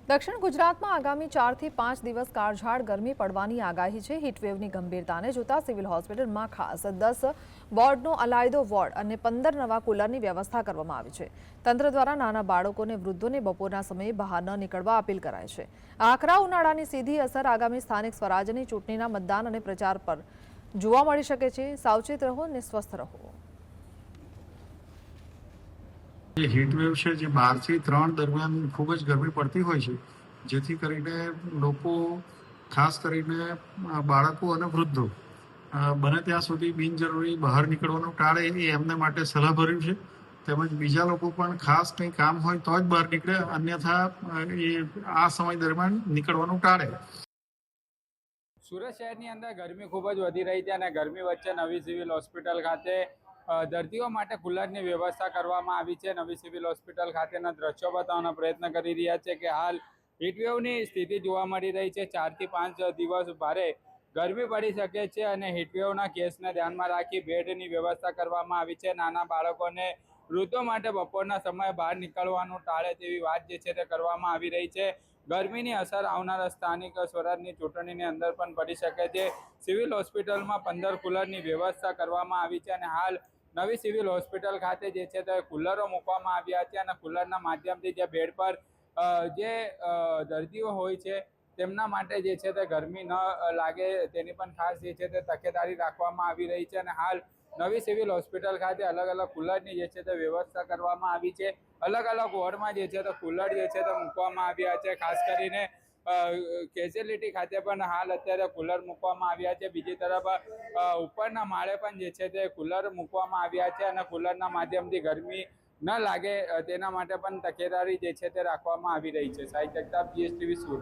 દક્ષિણ ગુજરાતમાં આગામી 4 થી 5 દિવસ કાળઝાળ ગરમી પડવાની આગાહી છે। હીટવેવની ગંભીરતાને જોતા સિવિલ હોસ્પિટલમાં ખાસ 10 વોર્ડનો અલાયદો વોર્ડ અને 15 નવા કુલરની વ્યવસ્થા કરવામાં આવી છે। તંત્ર દ્વારા નાના બાળકો અને વૃદ્ધોને બપોરના સમયે બહાર ન નીકળવા અપીલ કરાઈ છે। આકરા ઉનાળાની સીધી અસર આગામી સ્થાનિક સ્વરાજ્યની ચૂંટણીના મતદાન અને પ્રચાર પર જોવા મળી શકે છે। સાવચેત રહો અને સ્વસ્થ રહો। જે હીટવેવ છે જે 12 થી 3 દરમિયાન ખૂબ જ ગરમી પડતી હોય છે, જેથી કરીને લોકો ખાસ કરીને બાળકો અને વૃદ્ધો બને ત્યાં સુધી બિનજરૂરી બહાર નીકળવાનું ટાળે એ એમને માટે સલાહભર્યું છે। તેમજ બીજા લોકો પણ ખાસ કંઈ કામ હોય તો જ બહાર નીકળે, અન્યથા એ આ સમય દરમિયાન નીકળવાનું ટાળે। સુરત શહેરની અંદર ગરમી ખૂબ જ વધી રહી છે અને ગરમી વચ્ચે નવી સિવિલ હોસ્પિટલ ખાતે દર્દીઓ માટે કુલરની વ્યવસ્થા કરવામાં આવી છે। નવી સિવિલ હોસ્પિટલ ખાતેના દ્રશ્યો બતાવવાનો પ્રયત્ન કરી રહ્યા છે કે હાલ હીટવેવની સ્થિતિ જોવા મળી રહી છે। 4 થી 5 દિવસ ભારે ગરમી પડી શકે છે અને હીટવેવના કેસને ધ્યાનમાં રાખી બેડની વ્યવસ્થા કરવામાં આવી છે। નાના બાળકોને વૃદ્ધો માટે બપોરના સમયે બહાર નીકળવાનું ટાળે તેવી વાત જે છે તે કરવામાં આવી રહી છે। ગરમીની અસર આવનારા સ્થાનિક સ્વરાજની ચૂંટણીની અંદર પણ પડી શકે છે। સિવિલ હોસ્પિટલમાં 15 કુલરની વ્યવસ્થા કરવામાં આવી છે અને હાલ નવી સિવિલ હોસ્પિટલ ખાતે જે છે તે કુલરો મૂકવામાં આવ્યા છે અને કુલરના માધ્યમથી જે બેડ પર જે દર્દીઓ હોય છે તેમના માટે જે છે તે ગરમી ન લાગે તેની પણ ખાસ જે છે તે તકેદારી રાખવામાં આવી રહી છે અને હાલ નવી સિવિલ હોસ્પિટલ ખાતે અલગ અલગ કુલરની જે છે તે વ્યવસ્થા કરવામાં આવી છે। અલગ અલગ વોર્ડમાં જે છે તે કુલર જે છે તે મૂકવામાં આવ્યા છે। ખાસ કરીને કેઝ્યુઅલિટી ખાતે પણ હાલ અત્યારે કુલર મૂકવામાં આવ્યા છે। બીજી તરફ ઉપરના માળે પણ જે છે તે કુલર મૂકવામાં આવ્યા છે અને કુલરના માધ્યમથી ગરમી ન લાગે તેના માટે પણ તકેદારી જે છે તે રાખવામાં આવી રહી છે। સાહિત્ય જગતાપ, GSTV સુરત।